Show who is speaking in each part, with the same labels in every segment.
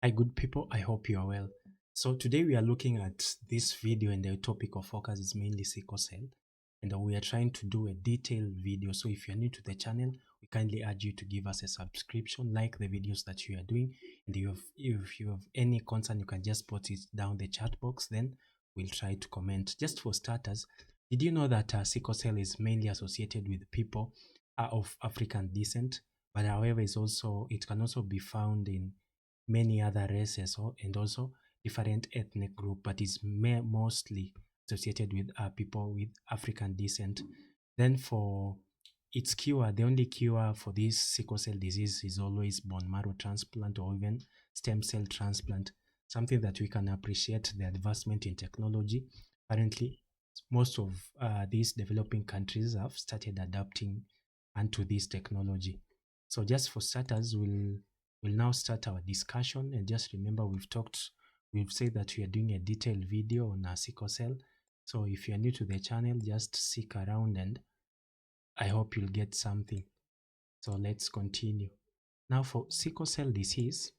Speaker 1: Hi, good people. I hope you are well. So today we are looking at this video, and the topic of focus is mainly sickle cell, and we are trying to do a detailed video. So if you're new to the channel, we kindly urge you to give us a subscription, like the videos that you are doing, and if you have any concern, you can just put it down the chat box, then we'll try to comment. Just for starters, did you know that sickle cell is mainly associated with people of African descent, but however it can also be found in many other races and also different ethnic group, but is mostly associated with people with African descent. Then for its cure, the only cure for this sickle cell disease is always bone marrow transplant or even stem cell transplant, something that we can appreciate the advancement in technology. Currently, most of these developing countries have started adapting onto this technology. So just for starters, we'll now start our discussion, and just remember we've said that we are doing a detailed video on sickle cell. So if you're new to the channel, just stick around and I hope you'll get something. So let's continue. Now for sickle cell disease,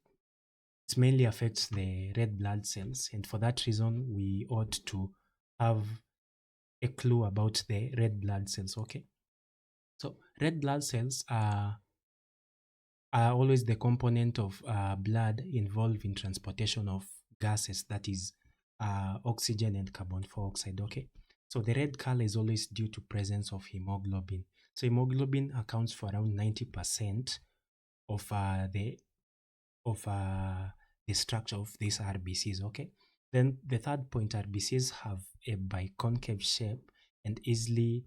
Speaker 1: it mainly affects the red blood cells, and for that reason we ought to have a clue about the red blood cells. Okay, so red blood cells are always the component of blood involved in transportation of gases, that is oxygen and carbon dioxide. Okay, so the red color is always due to presence of hemoglobin. So hemoglobin accounts for around 90% of the structure of these RBCs. Okay, then the third point, RBCs have a biconcave shape and easily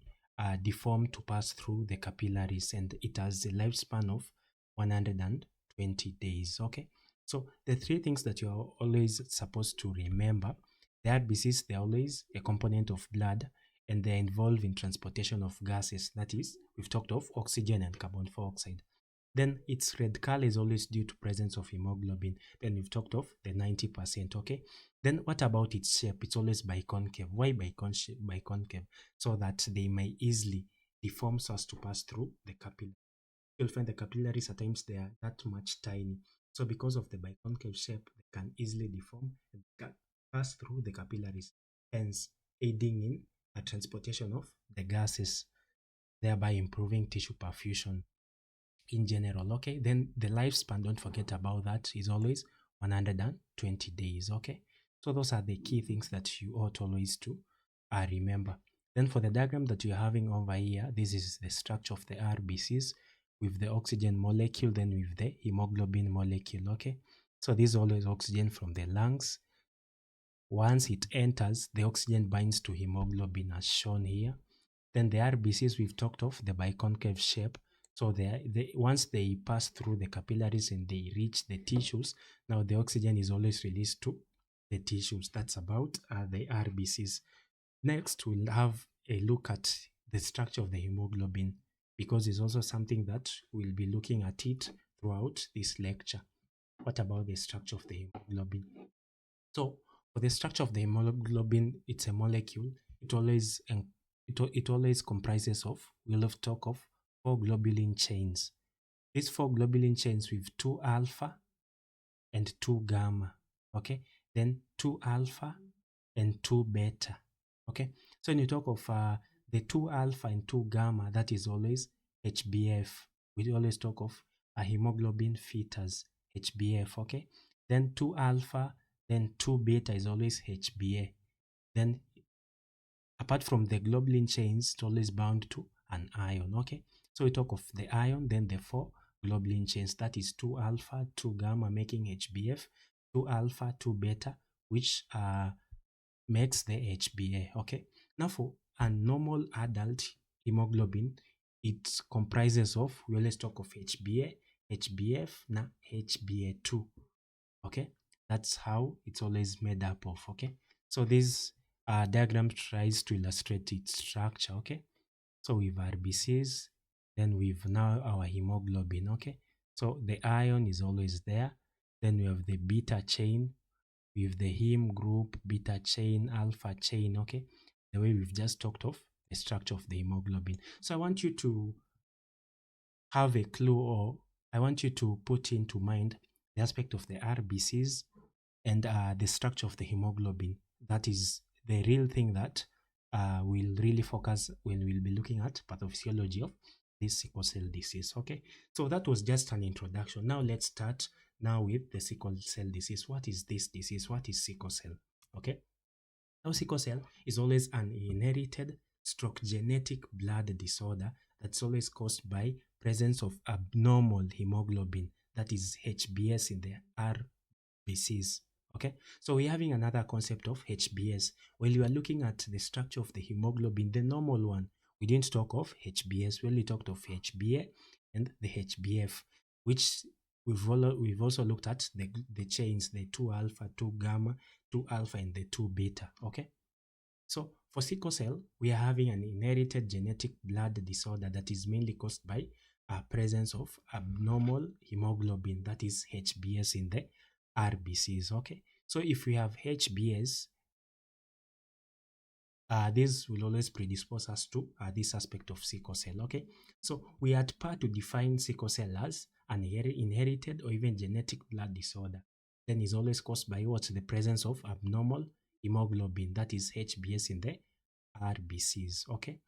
Speaker 1: deform to pass through the capillaries, and it has a lifespan of 120 days. Okay, so the three things that you are always supposed to remember: the RBCs, they're always a component of blood, and they're involved in transportation of gases, that is, we've talked of oxygen and carbon dioxide. Then its red color is always due to presence of hemoglobin. Then we've talked of the 90%. Okay, then what about its shape? It's always biconcave. Why biconcave? So that they may easily deform so as to pass through the capillary. You'll find the capillaries at times they are that much tiny. So because of the biconcave shape, they can easily deform and can pass through the capillaries, hence aiding in a transportation of the gases, thereby improving tissue perfusion in general. Okay, then the lifespan, don't forget about that, is always 120 days. Okay, so those are the key things that you ought always to remember. Then for the diagram that you're having over here, this is the structure of the RBCs with the oxygen molecule, then with the hemoglobin molecule. Okay, so this is always oxygen from the lungs. Once it enters, the oxygen binds to hemoglobin as shown here. Then the RBCs we've talked of, the biconcave shape. So once they pass through the capillaries and they reach the tissues, now the oxygen is always released to the tissues. That's about the RBCs. Next, we'll have a look at the structure of the hemoglobin, because it's also something that we'll be looking at it throughout this lecture. What about the structure of the hemoglobin? So for the structure of the hemoglobin, it's a molecule. It always comprises of, we'll have talk of 4 globulin chains. These 4 globulin chains with 2 alpha and 2 gamma. Okay, then 2 alpha and 2 beta. Okay, so when you talk of the 2 alpha and 2 gamma, that is always HbF. We always talk of a hemoglobin fetus, HbF. Okay, then 2 alpha, then 2 beta is always HbA. Then apart from the globulin chains, it's always bound to an ion. Okay, so we talk of the ion, then the 4 globulin chains, that is 2 alpha, 2 gamma making HbF, 2 alpha, 2 beta, which makes the HbA. Okay, now for a normal adult hemoglobin, it comprises of, we always talk of HbA, HbF, na HbA2. Okay, that's how it's always made up of. Okay, so this diagram tries to illustrate its structure. Okay, so we've RBCs, then we've now our hemoglobin. Okay, so the ion is always there, then we have the beta chain with the heme group, beta chain, alpha chain. Okay, the way we've just talked of the structure of the hemoglobin. So I want you to have a clue, or I want you to put into mind the aspect of the RBCs, and the structure of the hemoglobin. That is the real thing that we'll really focus when we'll be looking at pathophysiology of this sickle cell disease. Okay, so that was just an introduction. Now let's start now with the sickle cell disease. What is this disease? What is sickle cell? Okay, now sickle cell is always an inherited stroke genetic blood disorder that's always caused by presence of abnormal hemoglobin, that is HbS in the RBCs. Okay, so we're having another concept of HbS. While you are looking at the structure of the hemoglobin, the normal one, we didn't talk of HbS. We only talked of HbA and the HbF, which we've also looked at the chains, the 2 alpha, 2 gamma, 2 alpha, and the 2 beta. Okay, so for sickle cell, we are having an inherited genetic blood disorder that is mainly caused by presence of abnormal hemoglobin, that is HbS in the RBCs. Okay, so if we have HbS, this will always predispose us to this aspect of sickle cell. Okay, so we are at par to define sickle cell as an inherited or even genetic blood disorder. Then is always caused by what? The presence of abnormal hemoglobin, that is HbS in the RBCs. Okay.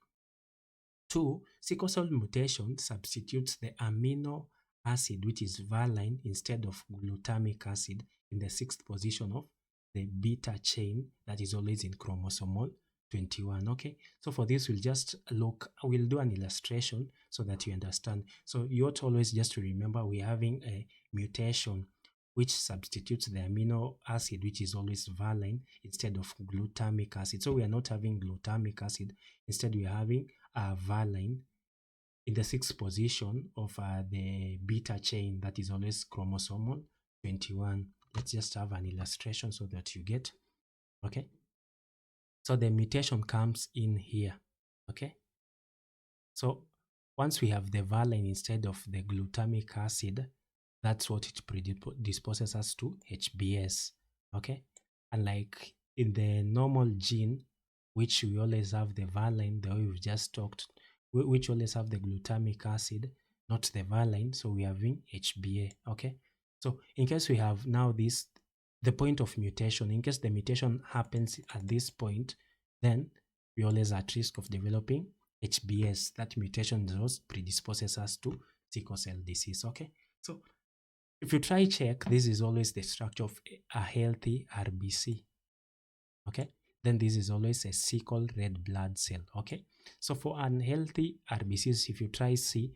Speaker 1: 2. Sickle cell mutation substitutes the amino acid, which is valine, instead of glutamic acid in the 6th position of the beta chain that is always in chromosomal 21. Okay, so for this we'll do an illustration so that you understand. So you ought always just to remember we're having a mutation which substitutes the amino acid, which is always valine, instead of glutamic acid. So we are not having glutamic acid, instead we are having valine in the 6th position of the beta chain that is always chromosomal 21. Let's just have an illustration so that you get. Okay, so the mutation comes in here. Okay, so once we have the valine instead of the glutamic acid, that's what it predisposes us to HbS. Okay, and like in the normal gene, which we always have the valine, the way we've just talked, which always have the glutamic acid, not the valine, so we are having HbA. Okay, so in case we have now this, the point of mutation, in case the mutation happens at this point, then we always are at risk of developing HbS. That mutation just predisposes us to sickle cell disease. Okay, so if you try check, this is always the structure of a healthy RBC. Okay, then this is always a sickle red blood cell. Okay, so for unhealthy RBCs, if you try see,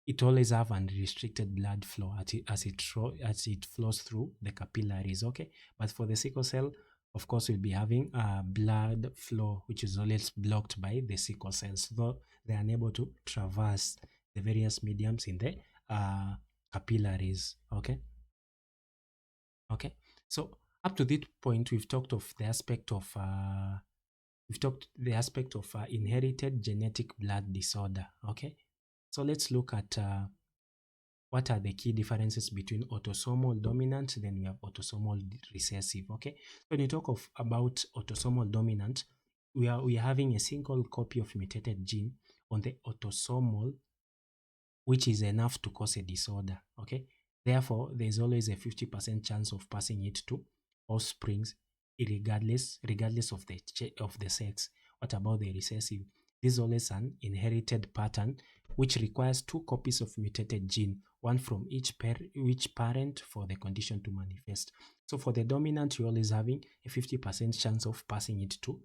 Speaker 1: it always have unrestricted blood flow as it flows through the capillaries. Okay, but for the sickle cell, of course, we'll be having blood flow which is always blocked by the sickle cells, so they are unable to traverse the various mediums in the capillaries. Okay, so up to this point we've talked of the aspect of inherited genetic blood disorder. Okay, so let's look at what are the key differences between autosomal dominant, then we have autosomal recessive. Okay, when you talk about autosomal dominant, we are having a single copy of mutated gene on the autosomal, which is enough to cause a disorder. Okay, therefore there is always a 50% chance of passing it to offsprings, regardless of the sex. What about the recessive? This is always an inherited pattern which requires 2 copies of mutated gene, one from each parent for the condition to manifest. So for the dominant, you're always having a 50% chance of passing it to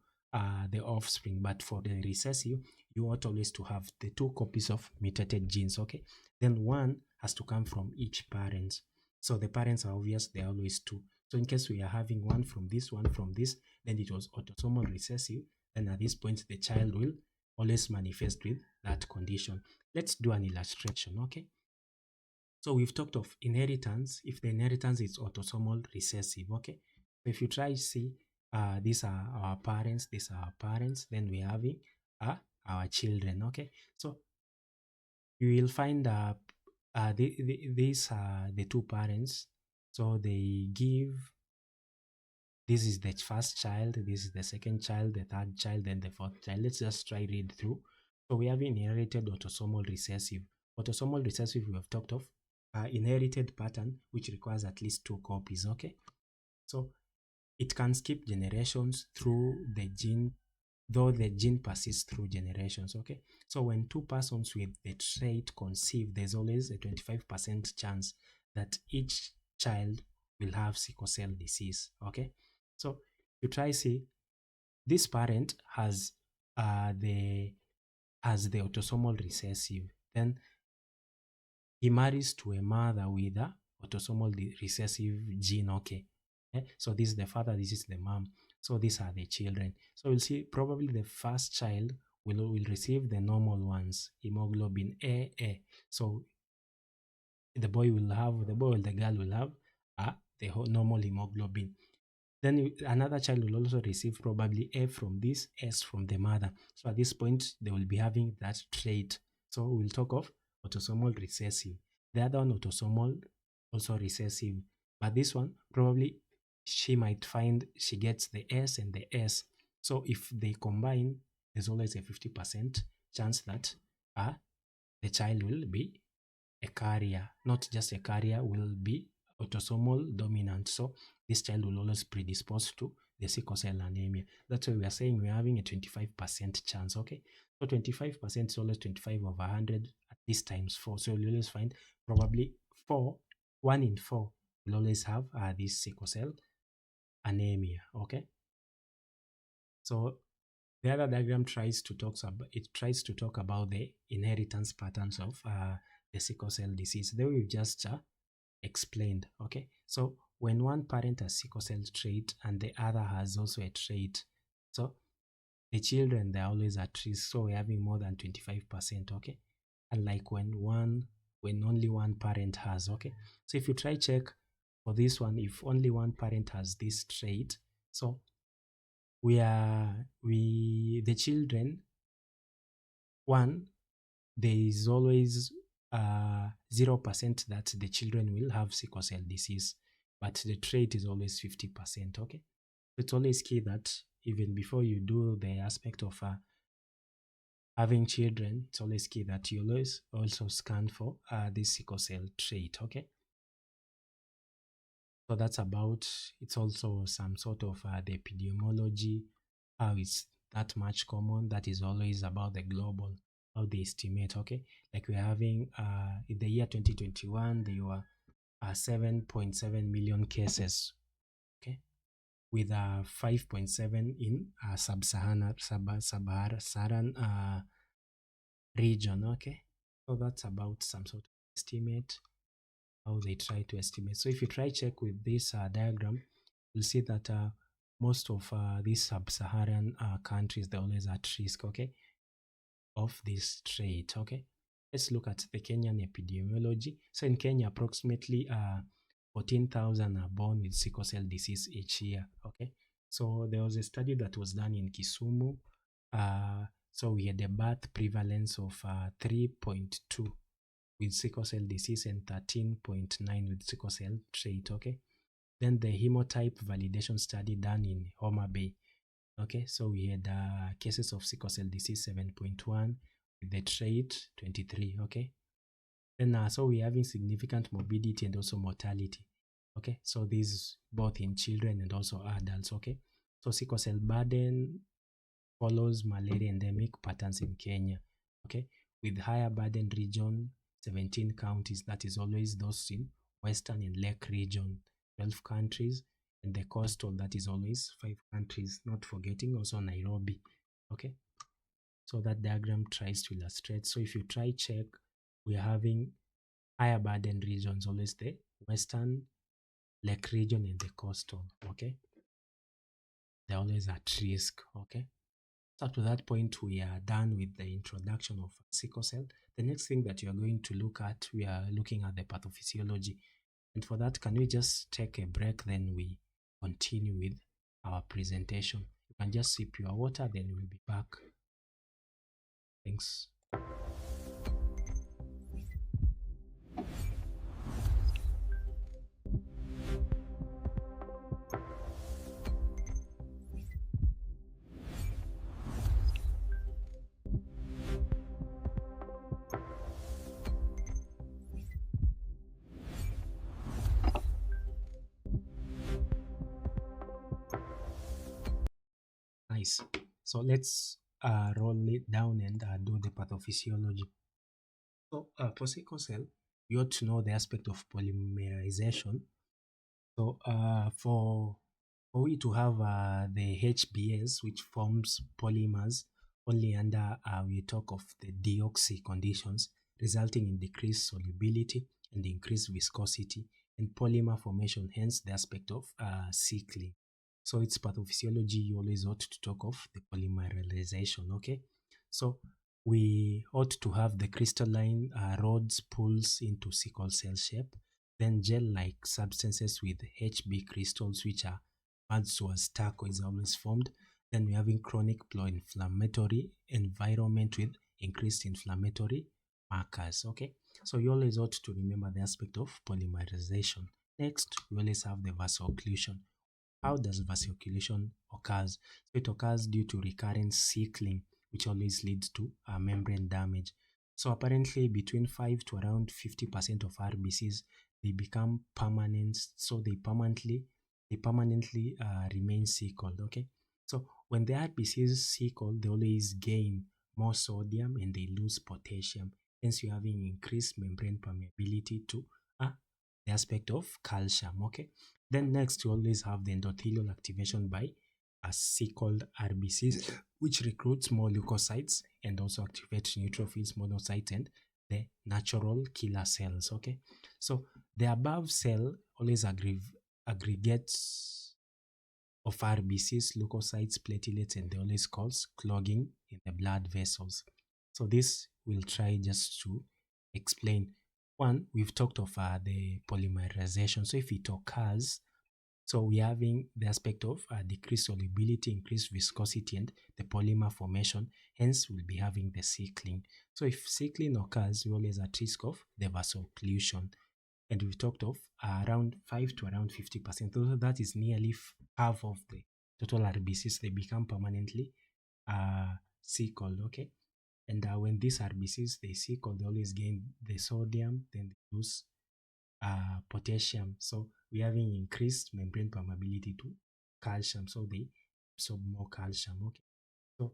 Speaker 1: the offspring, but for the recessive, you ought always to have the 2 copies of mutated genes. Okay, then one has to come from each parent. So the parents are obvious, they are always 2. So in case we are having one from this, then it was autosomal recessive. Then at this point, the child will always manifest with that condition. Let's do an illustration. Okay, so we've talked of inheritance. If the inheritance is autosomal recessive, okay, so if you try to see, these are our parents, then we're having our children. Okay, so you will find these are the 2 parents. So they give, this is the first child, this is the second child, the third child, and the 4th child. Let's just try read through. So we have inherited autosomal recessive. Autosomal recessive we have talked of inherited pattern which requires at least 2 copies. Okay, so it can skip generations through the gene, though the gene persists through generations. Okay, so when 2 persons with the trait conceive, there's always a 25% chance that each child will have sickle cell disease. Okay, so you try see this parent has the autosomal recessive, then he marries to a mother with a autosomal recessive gene. Okay, so this is the father, this is the mom, so these are the children. So we'll see probably the first child will receive the normal ones, hemoglobin AA. So the boy or the girl will have the normal hemoglobin. Then another child will also receive probably A from this, S from the mother. So at this point, they will be having that trait. So we'll talk of autosomal recessive. The other one, autosomal, also recessive. But this one, probably she might find she gets the S and the S. So if they combine, there's always a 50% chance that the child will be a carrier. Not just a carrier, will be autosomal dominant. So this child will always predispose to the sickle cell anemia. That's why we are saying we're having a 25% chance. Okay, so 25% is always 25 over 100 at this times 4. So you'll always find probably 1 in 4 will always have this sickle cell anemia. Okay, so the other diagram tries to talk about the inheritance patterns of the sickle cell disease. Then we've just explained. Okay, so when one parent has sickle cell trait and the other has also a trait, so the children, they're always at risk. So we're having more than 25%. Okay, unlike when only one parent has. Okay, so if you try check for this one, if only one parent has this trait, so the children, there is always 0% that the children will have sickle cell disease, but the trait is always 50%. Okay, it's always key that even before you do the aspect of having children, it's always key that you always also scan for this sickle cell trait. Okay, so that's about, it's also some sort of the epidemiology, how it's that much common. That is always about the global, how they estimate. Okay, like we're having in the year 2021 there were 7.7 million cases. Okay, with 5.7 in Sub-Saharan region. Okay, so that's about some sort of estimate, how they try to estimate. So if you try check with this diagram, you'll see that most of these Sub-Saharan countries, they're always at risk. Okay, of this trait. Okay, let's look at the Kenyan epidemiology. So in Kenya, approximately 14,000 are born with sickle cell disease each year. Okay, so there was a study that was done in Kisumu. So we had a birth prevalence of 3.2 with sickle cell disease and 13.9 with sickle cell trait. Okay, then the hemotype validation study done in Homa Bay. Okay, so we had cases of sickle cell disease 7.1 with the trait 23. Okay, then so we're having significant morbidity and also mortality. Okay, so these both in children and also adults. Okay, so sickle cell burden follows malaria endemic patterns in Kenya. Okay, with higher burden region 17 counties, that is always those in Western and Lake region, 12 countries, and the coastal, that is always 5 countries, not forgetting also Nairobi. Okay, so that diagram tries to illustrate. So if you try check, we're having higher burden regions, always the Western, Lake region, and the coastal. Okay, they're always at risk. Okay, so up to that point, we are done with the introduction of sickle cell. The next thing that you are going to look at, we are looking at the pathophysiology. And for that, can we just take a break, then we continue with our presentation? You can just sip your water, then we'll be back. Thanks. jaundice. So let's roll it down and do the pathophysiology. So for sickle cell, you ought to know the aspect of polymerization. So for we to have the HBS, which forms polymers only under we talk of the deoxy conditions, resulting in decreased solubility and increased viscosity and polymer formation, hence the aspect of sickling. So it's pathophysiology, you always ought to talk of the polymerization, okay? So we ought to have the crystalline rods pulls into sickle cell shape, then gel-like substances with HB crystals, which are adds to as TACO is always formed. Then we're having chronic pro-inflammatory environment with increased inflammatory markers. Okay, so you always ought to remember the aspect of polymerization. Next, we always have the vaso-occlusion. How does vaso-occlusion occurs? So it occurs due to recurrent sickling, which always leads to membrane damage. So apparently between 5 to around 50% of RBCs, they become permanent, so they permanently remain sickled. Okay, so when the RBCs sickle, they always gain more sodium and they lose potassium, hence you're having increased membrane permeability to the aspect of calcium. Okay, then next you always have the endothelial activation by sickled RBCs, which recruits more leukocytes and also activates neutrophils, monocytes, and the natural killer cells. Okay, so the above cell always aggregates of RBCs, leukocytes, platelets, and they always cause clogging in the blood vessels. So this we'll try just to explain. One, we've talked of the polymerization. So if it occurs, so we're having the aspect of decreased solubility, increased viscosity, and the polymer formation. Hence, we'll be having the sickling. So if sickling occurs, we always at risk of the vaso-occlusion. And we've talked of around 5 to around 50%. So that is nearly half of the total RBCs. They become permanently sickled, okay? And when these RBCs, they sickle, they always gain the sodium, then they lose potassium. So we're having increased membrane permeability to calcium. So they absorb more calcium, okay? So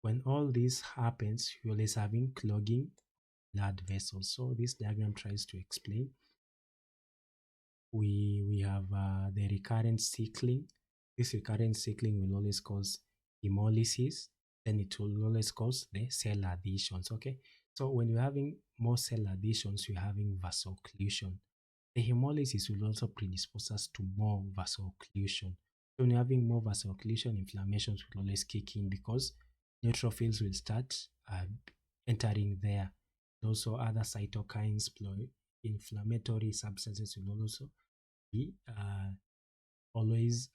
Speaker 1: when all this happens, you're always having clogging blood vessels. So this diagram tries to explain. We have the recurrent sickling. This recurrent sickling will always cause hemolysis, then it will always cause the cell adhesions. Okay, so when you're having more cell adhesions, you're having vaso-occlusion. The hemolysis will also predispose us to more vaso-occlusion. So when you're having more vaso-occlusion, inflammations will always kick in because neutrophils will start entering there. Also, other cytokines, inflammatory substances will also be always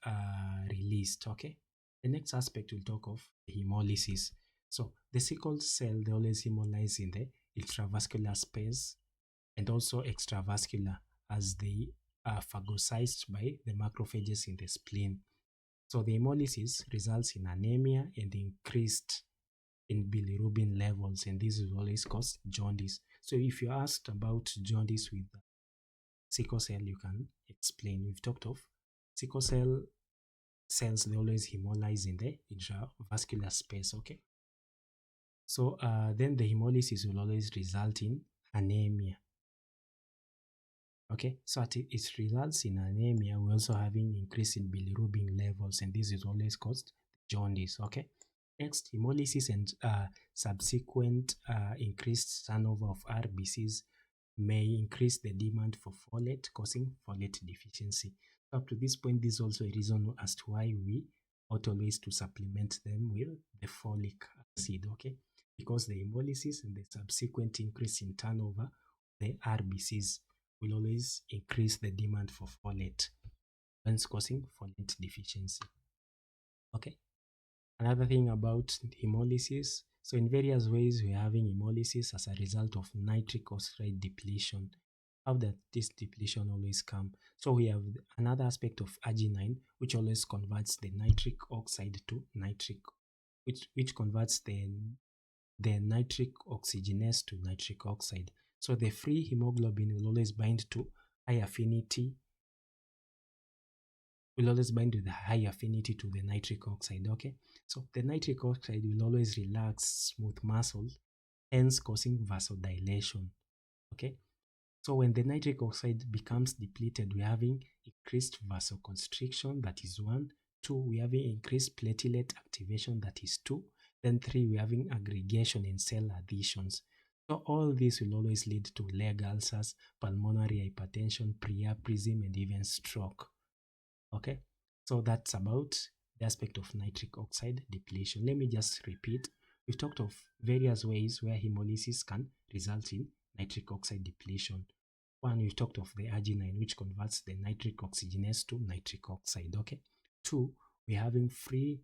Speaker 1: released. Okay, the next aspect we'll talk of hemolysis. So the sickle cell, they always hemolyze in the intravascular space and also extravascular as they are phagocyted by the macrophages in the spleen. So the hemolysis results in anemia and increased in bilirubin levels, and this will always cause jaundice. So if you're asked about jaundice with sickle cell, you can explain. We've talked of sickle cell cells, they always hemolyze in the intravascular space. Okay, so then the hemolysis will always result in anemia. Okay, so it results in anemia. We're also having increase in bilirubin levels, and this is always caused jaundice. Okay, next, hemolysis and subsequent increased turnover of RBCs may increase the demand for folate, causing folate deficiency. Up to this point, this is also a reason as to why we ought always to supplement them with the folic acid. Okay, because the hemolysis and the subsequent increase in turnover, the RBCs will always increase the demand for folate, hence causing folate deficiency. Okay. Another thing about hemolysis, so in various ways we are having hemolysis as a result of nitric oxide depletion. How does this depletion always come? So we have another aspect of arginine, which always converts the nitric oxide to nitric, which converts the nitric oxygenase to nitric oxide. So the free hemoglobin will always bind to high affinity will always bind with a high affinity to the nitric oxide, okay? So the nitric oxide will always relax smooth muscles, hence causing vasodilation, okay? So when the nitric oxide becomes depleted, we're having increased vasoconstriction, that is 1. 2, we're having increased platelet activation, that is 2. Then 3, we're having aggregation in cell adhesions. So all this will always lead to leg ulcers, pulmonary hypertension, priapism, and even stroke. Okay, so that's about the aspect of nitric oxide depletion. Let me just repeat. We've talked of various ways where hemolysis can result in nitric oxide depletion. 1, we've talked of the arginine, which converts the nitric oxygenase to nitric oxide. Okay. 2, we're having free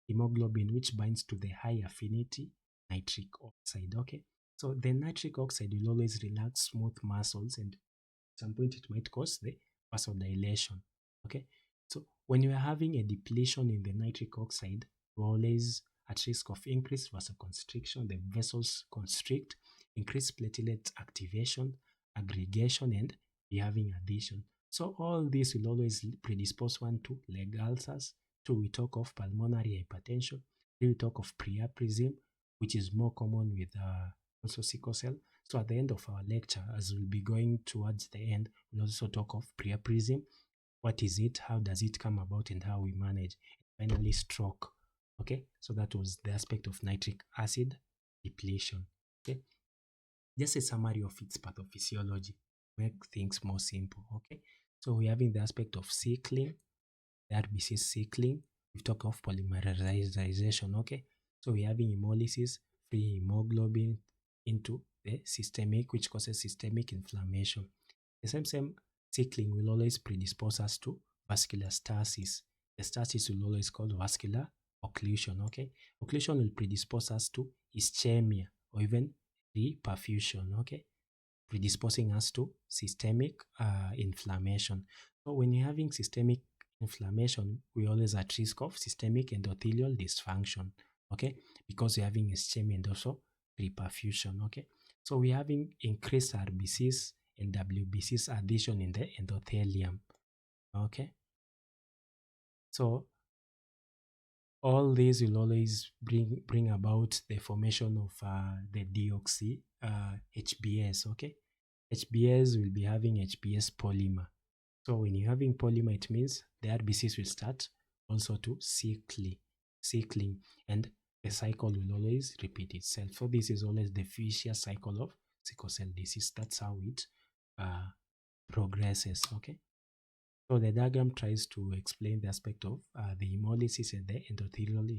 Speaker 1: hemoglobin, which binds to the high affinity nitric oxide. Okay. So the nitric oxide will always relax smooth muscles, and at some point it might cause the vasodilation. Okay. So when you are having a depletion in the nitric oxide, you're always at risk of increased vasoconstriction, the vessels constrict, increased platelet activation, aggregation, and you're having adhesion. So all this will always predispose 1 to leg ulcers. 2, we talk of pulmonary hypertension. 3, we talk of priapism, which is more common with also sickle cell. So at the end of our lecture, as we'll be going towards the end, we'll also talk of priapism. What is it? How does it come about, and how we manage? And finally, stroke. Okay, so that was the aspect of nitric acid depletion. Okay, just a summary of its pathophysiology, make things more simple. Okay, so we're having the aspect of sickling, the RBC sickling. We've talked of polymerization. Okay, so we're having hemolysis, free hemoglobin into the systemic, which causes systemic inflammation. The same sickling will always predispose us to vascular stasis. The stasis will always cause vascular occlusion. Okay, occlusion will predispose us to ischemia or even reperfusion. Okay, predisposing us to systemic inflammation. So when you're having systemic inflammation, we're always at risk of systemic endothelial dysfunction. Okay, because you're having ischemia and also reperfusion. Okay, so we're having increased RBCs and WBCs addition in the endothelium. Okay, so all these will always bring about the formation of the deoxy HBS. Okay, HBS will be having HBS polymer. So when you're having polymer, it means the RBCs will start also to sickling, and the cycle will always repeat itself. So this is always the vicious cycle of sickle cell disease. That's how it progresses. Okay, so the diagram tries to explain the aspect of the hemolysis and the endothelial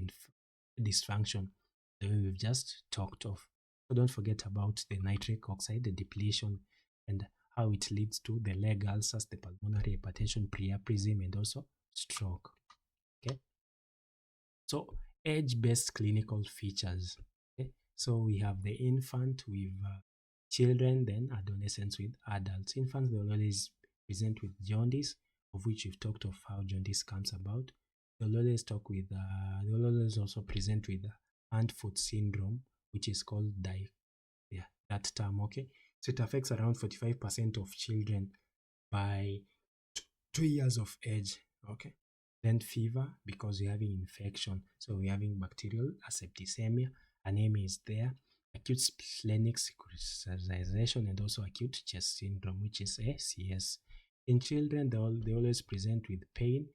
Speaker 1: dysfunction that we've just talked of. So don't forget about the nitric oxide, the depletion, and how it leads to the leg ulcers, the pulmonary hypertension, priapism, and also stroke. Okay, so age-based clinical features. Okay, so we have the infant with children, then adolescents with adults. Infants, they always present with jaundice, of which we've talked of how jaundice comes about. They'll always talk with, they'll always also present with hand-foot syndrome, which is called that term. Okay, so it affects around 45% of children by 2 years of age. Okay, then fever, because we're having infection, so we're having bacterial septicemia, anemia is there, acute splenic secretization, and also acute chest syndrome, which is ACS. In children, they always present with pain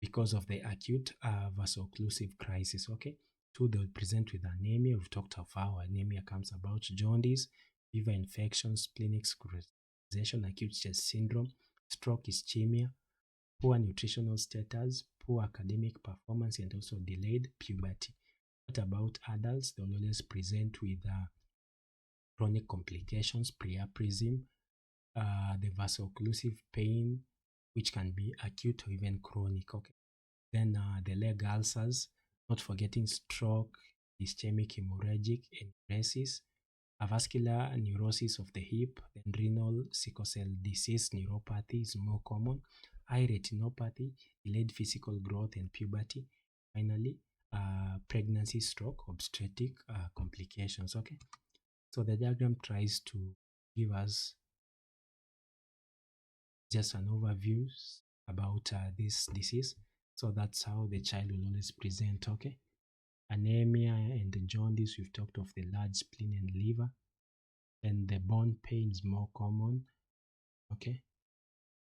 Speaker 1: because of the acute vaso-occlusive crisis. Okay, 2, they'll present with anemia. We've talked of how anemia comes about, jaundice, fever, infection, splenic secretization, acute chest syndrome, stroke, ischemia, poor nutritional status, poor academic performance, and also delayed puberty. What about adults? They'll always present with chronic complications, priapism, the vaso-occlusive pain, which can be acute or even chronic. Okay, then the leg ulcers, not forgetting stroke, ischemic hemorrhagic enuresis, avascular neurosis of the hip, then renal sickle cell disease neuropathy is more common, eye retinopathy, delayed physical growth and puberty, finally pregnancy, stroke, obstetric complications. Okay, so the diagram tries to give us just an overview about this disease. So that's how the child will always present, okay? Anemia and the jaundice, we've talked of the large spleen and liver. Then the bone pain is more common, okay?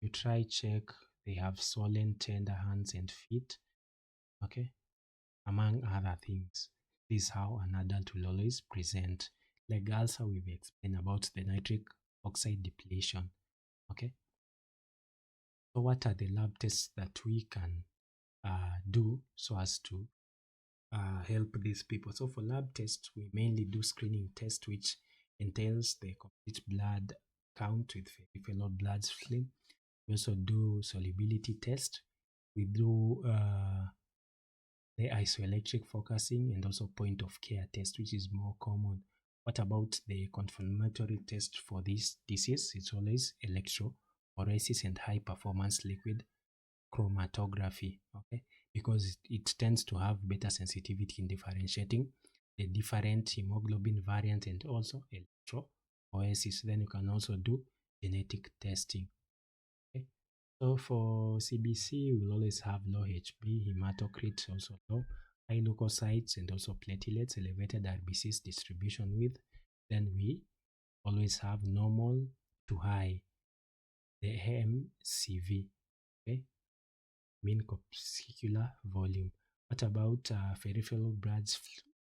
Speaker 1: You try check, they have swollen, tender hands and feet, okay? Among other things. This is how an adult will always present. Like ulcer, we've explained about the nitric oxide depletion, okay? So what are the lab tests that we can do so as to help these people? So for lab tests, we mainly do screening test, which entails the complete blood count with peripheral blood film. We also do solubility test. We do the isoelectric focusing and also point of care test, which is more common. What about the confirmatory test for this disease? It's always electrophoresis and high performance liquid chromatography, okay, because it tends to have better sensitivity in differentiating the different hemoglobin variant and also electrophoresis. Then you can also do genetic testing, okay. So for CBC, we will always have low HB, hematocrit also low, high leukocytes and also platelets, elevated RBCs distribution with. Then we always have normal to high, the MCV, okay, mean corpuscular volume. What about peripheral blood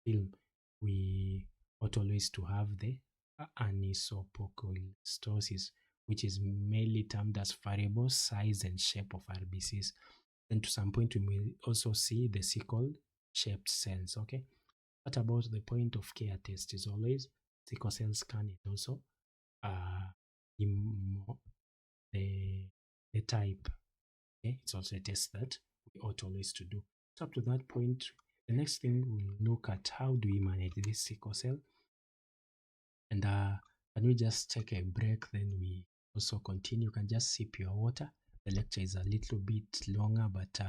Speaker 1: film? We ought always to have the anisopocholestosis, which is mainly termed as variable size and shape of RBCs. Then to some point, we may also see the sickle-shaped cells, okay? What about the point of care test? Is always sickle cell scan and also the type. Okay, it's also a test that we ought always to do. So up to that point, the next thing we'll look at how do we manage this sickle cell. And can we just take a break? Then we also continue. You can just sip your water. The lecture is a little bit longer, but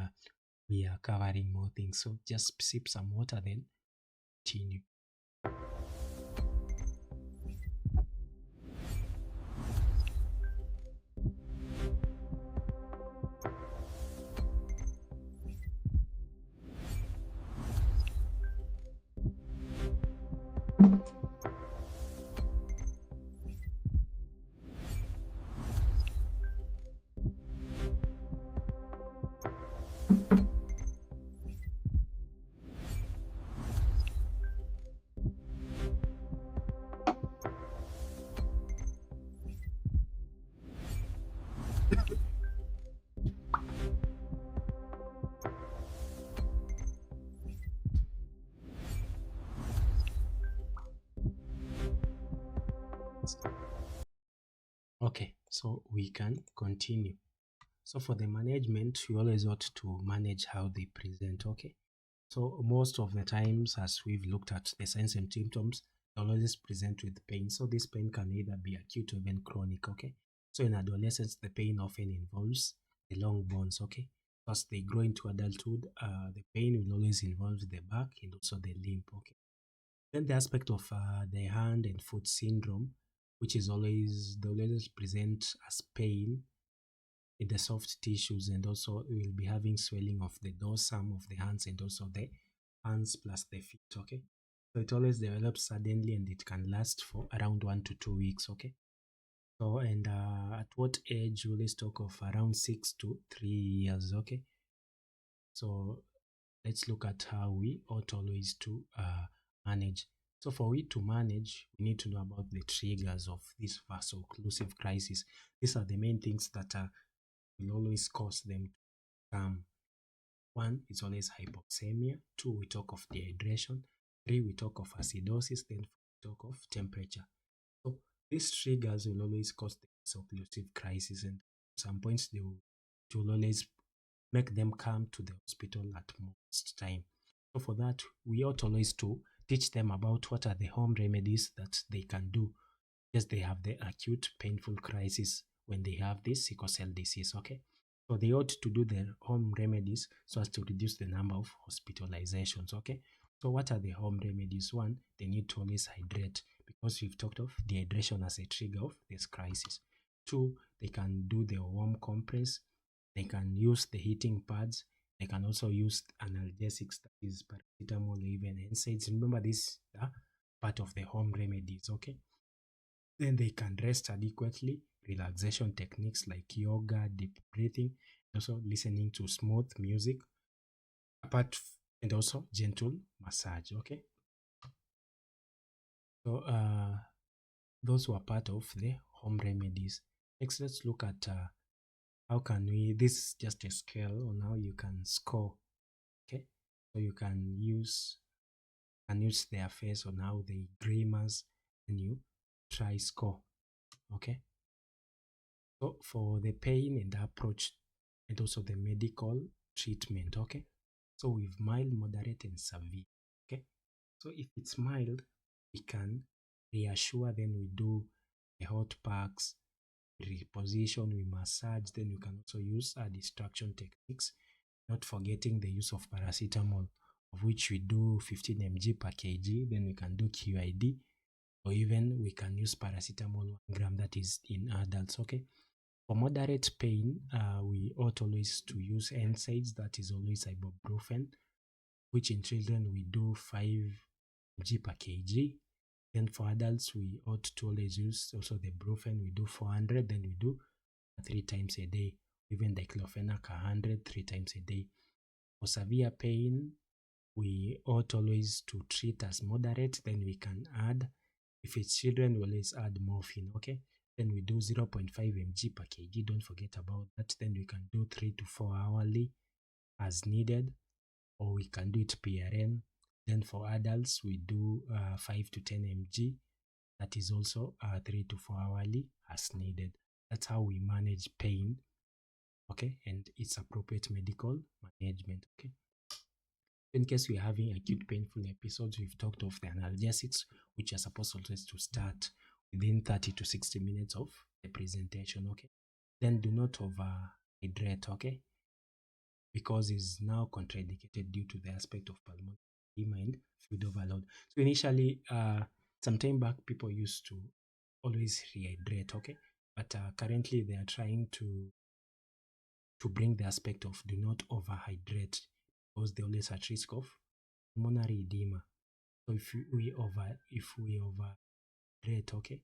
Speaker 1: we are covering more things. So just sip some water, then continue. Okay, so we can continue. So for the management, you always ought to manage how they present, okay? So most of the times, as we've looked at the signs and symptoms, they'll always present with pain. So this pain can either be acute or even chronic, okay? So in adolescence, the pain often involves the long bones, okay? As they grow into adulthood, the pain will always involve the back and also the limb, okay? Then the aspect of the hand and foot syndrome, which is always, they always present as pain in the soft tissues, and also we will be having swelling of the dorsum of the hands and also the hands plus the feet, okay? So it always develops suddenly and it can last for around 1 to 2 weeks, okay? So, and at what age? We always talk of around 6 to 3 years, okay? So let's look at how we ought always to manage. So for we to manage, we need to know about the triggers of this vaso-occlusive crisis. These are the main things that will always cause them to come. 1 is always hypoxemia. 2, we talk of dehydration. 3, we talk of acidosis. Then we talk of temperature. So these triggers will always cause the vaso-occlusive crisis, and at some points they will always make them come to the hospital at most time. So for that, we ought always to teach them about what are the home remedies that they can do. Yes, they have the acute painful crisis when they have this sickle cell disease, okay? So they ought to do their home remedies so as to reduce the number of hospitalizations, okay? So what are the home remedies? 1, they need to always hydrate, because we've talked of dehydration as a trigger of this crisis. 2, they can do the warm compress They can use the heating pads. They can also use analgesics, that is paracetamol or even NSAIDs. Remember, this part of the home remedies, okay? Then they can rest adequately, relaxation techniques like yoga, deep breathing, also listening to smooth music, and also gentle massage, okay? So those were part of the home remedies. Next, let's look at how can we, this is just a scale on how you can score, okay? So you can use their face on how they grimace and you try score, okay? So for the pain and the approach and also the medical treatment, okay? So with mild, moderate, and severe, okay? So if it's mild, we can reassure, then we do the hot packs, reposition, we massage, then we can also use distraction techniques, not forgetting the use of paracetamol, of which we do 15 mg per kg, then we can do QID, or even we can use paracetamol 1 gram, that is in adults, okay? For moderate pain, we ought always to use NSAIDs, that is always ibuprofen, which in children we do 5 mg per kg. Then for adults, we ought to always use also the brufen, we do 400, then we do 3 times a day. Even diclofenac 100, 3 times a day. For severe pain, we ought always to treat as moderate, then we can add, if it's children, we always add morphine, okay? Then we do 0.5 mg per kg, don't forget about that. Then we can do 3 to 4 hourly as needed, or we can do it PRN. Then for adults, we do 5 to 10 mg, that is also 3 to 4 hourly as needed. That's how we manage pain, okay, and its appropriate medical management, okay. In case we're having acute painful episodes, we've talked of the analgesics, which are supposed always to start within 30 to 60 minutes of the presentation, okay. Then do not overhydrate, okay, because it's now contraindicated due to the aspect of pulmonary edema and fluid overload. So initially, some time back, people used to always rehydrate, okay, but currently they are trying to bring the aspect of do not overhydrate, because they always at risk of pulmonary edema. So if we overhydrate, okay,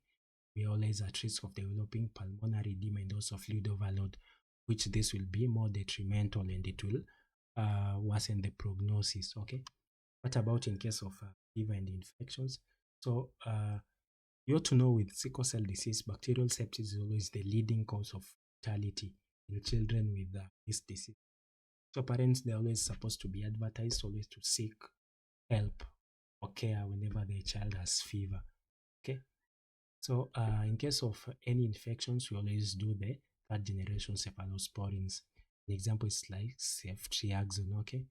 Speaker 1: we are always at risk of developing pulmonary edema and also fluid overload, which this will be more detrimental and it will worsen the prognosis, okay. What about in case of fever and infections? So you ought to know with sickle cell disease, bacterial sepsis is always the leading cause of mortality in children with this disease. So parents, they're always supposed to be advertised always to seek help or care whenever their child has fever, okay. So in case of any infections, we always do the third generation cephalosporins. An example is like ceftriaxone, okay.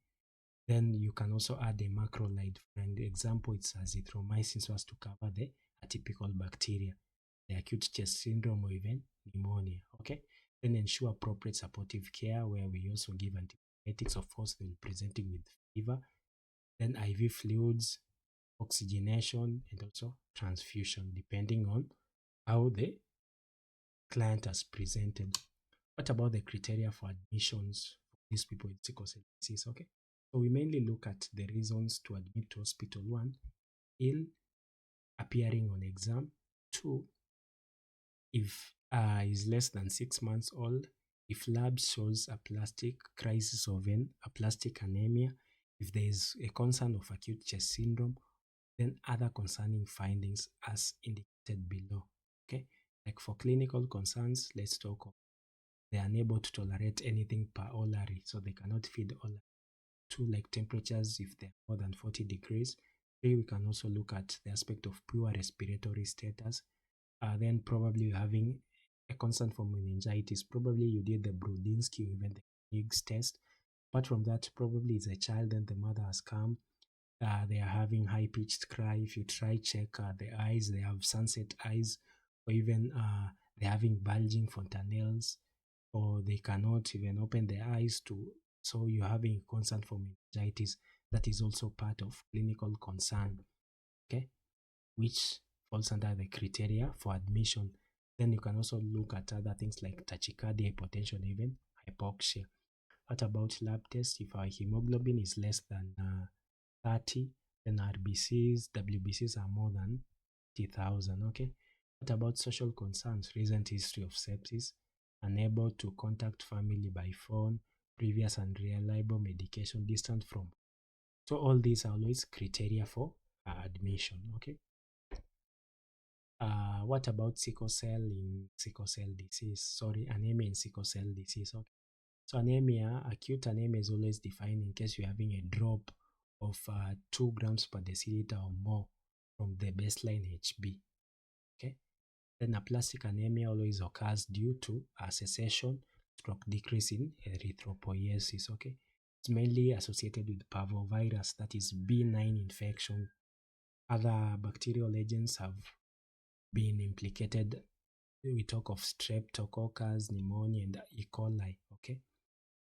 Speaker 1: Then you can also add a macrolide. For an example, it's azithromycin, so as to cover the atypical bacteria, the acute chest syndrome, or even pneumonia, okay. Then ensure appropriate supportive care, where we also give antibiotics, of course, they'll be presenting with fever. Then IV fluids, oxygenation, and also transfusion, depending on how the client has presented. What about the criteria for admissions for these people with sickle cell disease? Okay, so we mainly look at the reasons to admit to hospital. 1, ill, appearing on exam. 2, if is less than 6 months old. If lab shows a plastic crisis of aplastic anemia. If there is a concern of acute chest syndrome, then other concerning findings as indicated below, okay. Like for clinical concerns, let's talk of they are unable to tolerate anything per orally, so they cannot feed orally. 2, like temperatures, if they're more than 40 degrees. 3, we can also look at the aspect of poor respiratory status. Then probably you're having a concern for meningitis. Probably you did the Brodinski or even the Higgs test. Apart from that, probably it's a child and the mother has come. They are having high-pitched cry. If you try check the eyes, they have sunset eyes, or even they're having bulging fontanelles, or they cannot even open their eyes to. So you're having concern for meningitis. That is also part of clinical concern, okay, which falls under the criteria for admission. Then you can also look at other things like tachycardia, hypotension, even hypoxia. What about lab tests? If our hemoglobin is less than 30, then RBCs, WBCs are more than 50,000. Okay. What about social concerns? Recent history of sepsis, unable to contact family by phone, previous unreliable medication, distant from. So all these are always criteria for admission. Okay. What about sickle cell in sickle cell disease? Sorry, anemia in sickle cell disease. Okay. So anemia, acute anemia is always defined in case you're having a drop of 2 grams per deciliter or more from the baseline HB. Okay. Then aplastic anemia always occurs due to a cessation stroke decrease in erythropoiesis. Okay. It's mainly associated with parvovirus, that is B9 infection. Other bacterial agents have been implicated. We talk of streptococcus, pneumonia, and E. coli. Okay.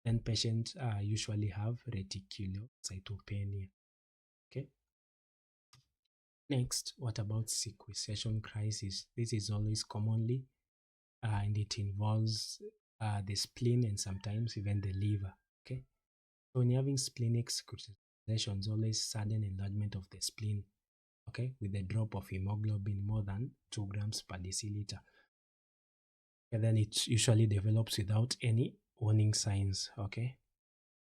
Speaker 1: Then patients usually have reticulocytopenia. Okay. Next, what about sequestration crisis? This is always commonly and it involves the spleen and sometimes even the liver. Okay. So when you're having splenic sequestrations, always sudden enlargement of the spleen. Okay, with a drop of hemoglobin more than 2 grams per deciliter. And then it usually develops without any warning signs. Okay,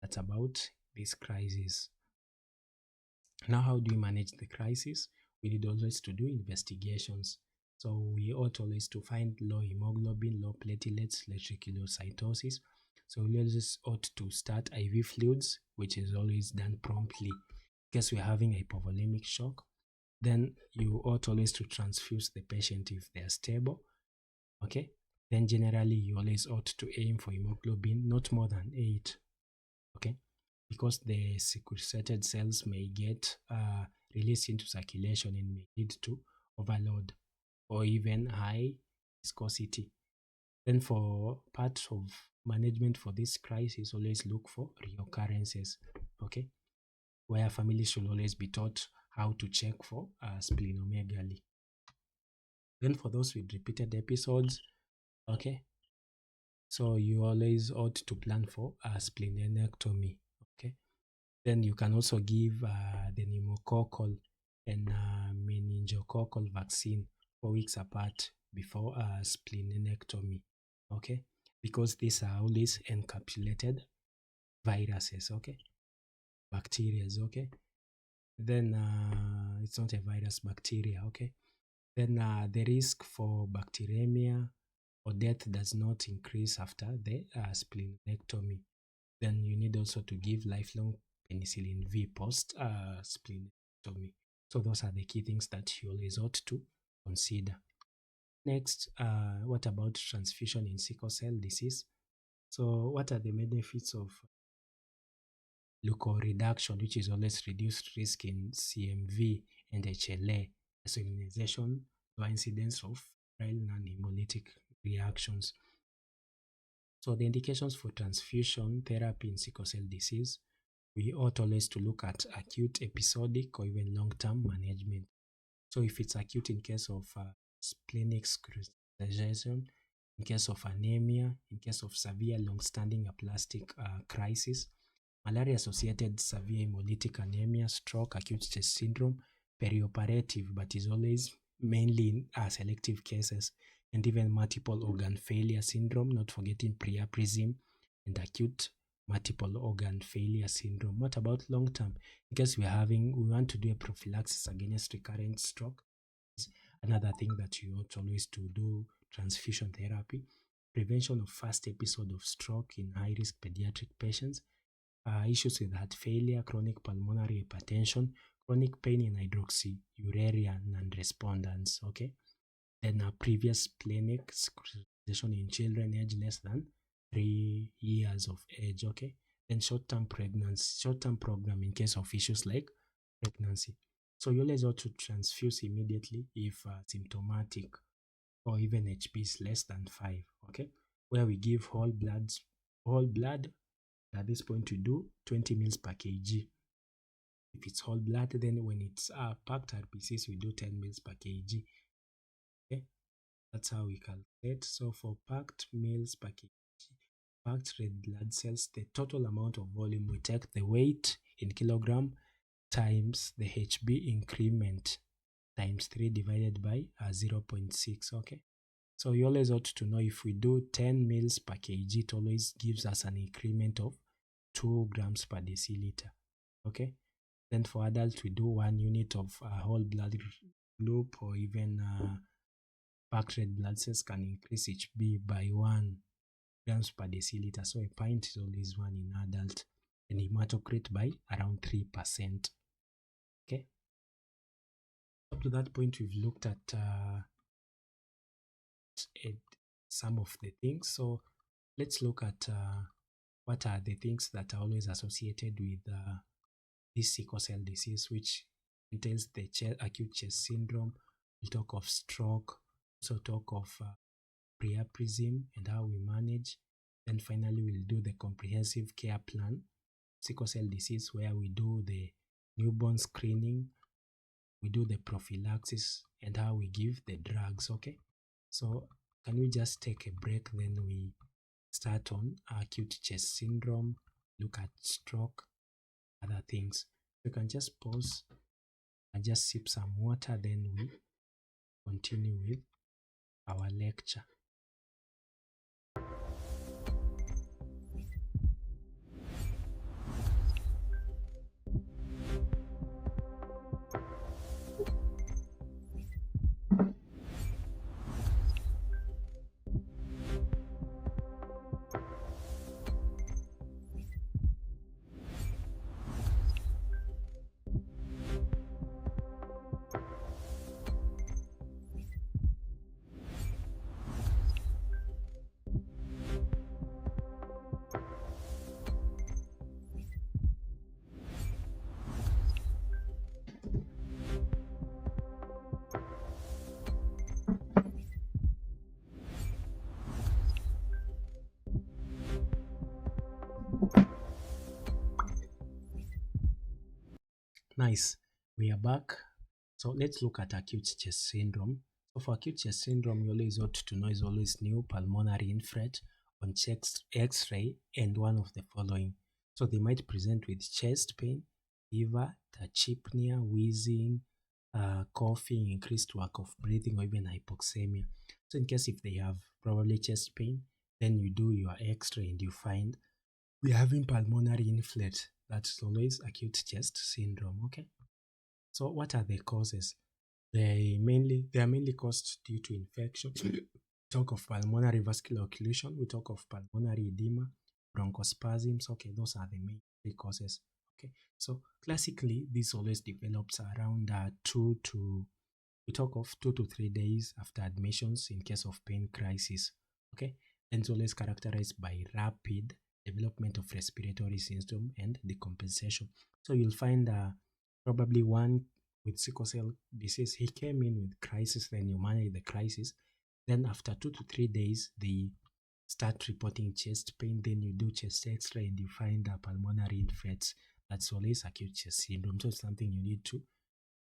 Speaker 1: that's about this crisis. Now, how do we manage the crisis? We need always to do investigations. So we ought always to find low hemoglobin, low platelets, reticulocytosis. So we always ought to start IV fluids, which is always done promptly. In case we're having hypovolemic shock, then you ought always to transfuse the patient if they are stable. Okay. Then generally you always ought to aim for hemoglobin not more than 8. Okay. Because the sequestrated cells may get released into circulation and may lead to overload or even high viscosity. Then for part of management for this crisis, always look for reoccurrences. Okay. Where families should always be taught how to check for splenomegaly. Then for those with repeated episodes, okay, so you always ought to plan for a splenectomy. Okay. Then you can also give the pneumococcal and meningococcal vaccine 4 weeks apart before splenectomy. Okay, because these are always encapsulated viruses. Okay, bacteria. Okay, then it's not a virus, bacteria. Okay, then the risk for bacteremia or death does not increase after the splenectomy. Then you need also to give lifelong penicillin V post splenectomy. So those are the key things that you always ought to consider. Next, what about transfusion in sickle cell disease? So what are the benefits of leukoreduction, which is always reduced risk in CMV and HLA, so immunization, low incidence of febrile non-hemolytic reactions. So the indications for transfusion therapy in sickle cell disease, we ought always to look at acute, episodic, or even long-term management. So if it's acute in case of splenic sequestration, in case of anemia, in case of severe long-standing aplastic crisis, malaria-associated severe hemolytic anemia, stroke, acute chest syndrome, perioperative, but is always mainly in selective cases, and even multiple organ failure syndrome, not forgetting Priapism and acute multiple organ failure syndrome. What about long term? Because we want to do a prophylaxis against recurrent stroke. Another thing that you ought always to do, transfusion therapy, prevention of first episode of stroke in high-risk pediatric patients, issues with heart failure, chronic pulmonary hypertension, chronic pain in hydroxyurea non-responders. Okay. Then previous splenic sequestration in children aged less than 3 years of age. Okay. Then short-term pregnancy, short-term program in case of issues like pregnancy. So you always ought to transfuse immediately if symptomatic or even HB is less than 5. Okay. Where we give whole blood. At this point, we do 20 mils per kg. If it's whole blood, then when it's packed RBCs, we do 10 mils per kg. Okay, that's how we calculate. So for packed mils per kg, packed red blood cells, the total amount of volume, we take the weight in kilogram times the HB increment times 3 divided by 0.6, okay? So you always ought to know if we do 10 mils per kg, it always gives us an increment of 2 grams per deciliter, okay? Then for adults, we do 1 unit of whole blood group, or even packed red blood cells can increase HB by 1 grams per deciliter. So a pint is always 1 in adult, and hematocrit by around 3%. Okay. Up to that point, we've looked at some of the things. So let's look at what are the things that are always associated with this sickle cell disease, which entails the acute chest syndrome. We'll talk of stroke, also talk of Priapism and how we manage. Then finally, we'll do the comprehensive care plan, sickle cell disease, where we do the newborn screening, we do the prophylaxis, and how we give the drugs, okay? So can we just take a break, then we start on acute chest syndrome, look at stroke, other things. You can just pause and just sip some water, then we continue with our lecture. Nice. We are back. So let's look at acute chest syndrome. So for acute chest syndrome, you always ought to know is always new pulmonary infiltrate on chest X-ray and one of the following. So they might present with chest pain, fever, tachypnea, wheezing, coughing, increased work of breathing, or even hypoxemia. So in case if they have probably chest pain, then you do your X-ray and you find we're having pulmonary infiltrate. That's always acute chest syndrome, okay? So what are the causes? They are mainly caused due to infection. We talk of pulmonary vascular occlusion, we talk of pulmonary edema, bronchospasms. Okay, those are the main causes. Okay, so classically, this always develops around 2 to 3 days after admissions in case of pain crisis. Okay, and it's always characterized by rapid development of respiratory symptom and decompensation. So you'll find probably one with sickle cell disease, he came in with crisis, then you manage the crisis. Then after 2 to 3 days, they start reporting chest pain. Then you do chest X-ray and you find pulmonary infiltrates. That's always acute chest syndrome. So it's something you need to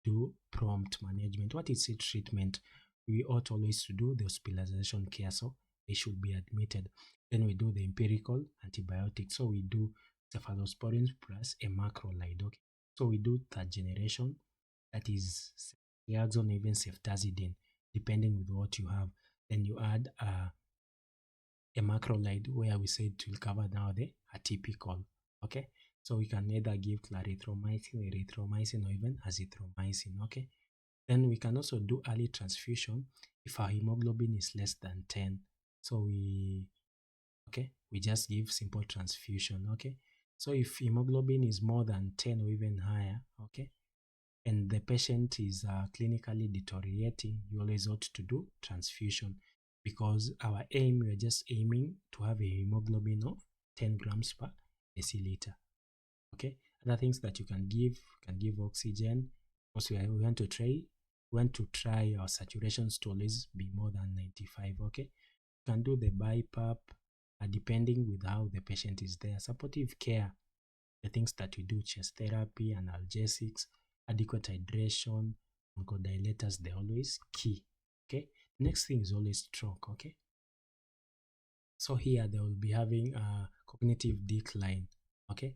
Speaker 1: do prompt management. What is it treatment? We ought always to do the hospitalization care, so they should be admitted. Then we do the empirical antibiotics. So we do cephalosporins plus a macrolide. Okay, so we do third generation, that is ceftriaxone, even ceftazidime, depending with what you have. Then you add a macrolide, where we say it will cover now the atypical. Okay, so we can either give clarithromycin, erythromycin, or even azithromycin. Okay, then we can also do early transfusion if our hemoglobin is less than 10. So we just give simple transfusion. Okay, so if hemoglobin is more than 10 or even higher, okay, and the patient is clinically deteriorating, you always ought to do transfusion, because our aim, we are just aiming to have a hemoglobin of 10 grams per deciliter. Okay, other things that you can give oxygen. Also, we want to try our saturations to always be more than 95. Okay, you can do the BiPAP, depending with how the patient is there. Supportive care, the things that we do, chest therapy, analgesics, adequate hydration, bronchodilators, they're always key. Okay, next thing is always stroke. Okay, So here they will be having a cognitive decline, okay,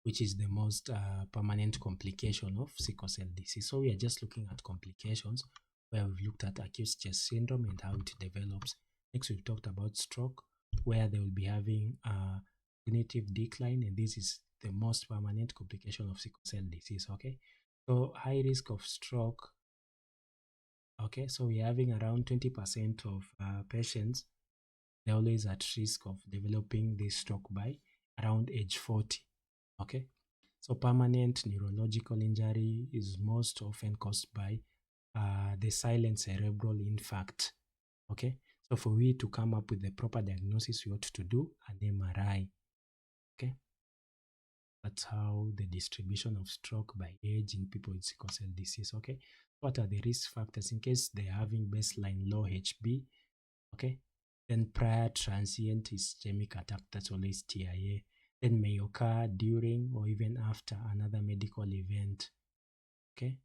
Speaker 1: which is the most permanent complication of sickle cell disease. So we are just looking at complications where we've looked at acute chest syndrome and how it develops. Next, we've talked about stroke, where they will be having a cognitive decline, and this is the most permanent complication of sickle cell disease, okay? So high risk of stroke, okay, so we're having around 20% of patients, they're always at risk of developing this stroke by around age 40, okay? So permanent neurological injury is most often caused by the silent cerebral infarct, okay? So for we to come up with the proper diagnosis, we ought to do an MRI, okay? That's how the distribution of stroke by age in people with sickle cell disease, okay? What are the risk factors in case they're having baseline low HB, okay? Then prior transient ischemic attack, that's always TIA. Then may occur during or even after another medical event, okay?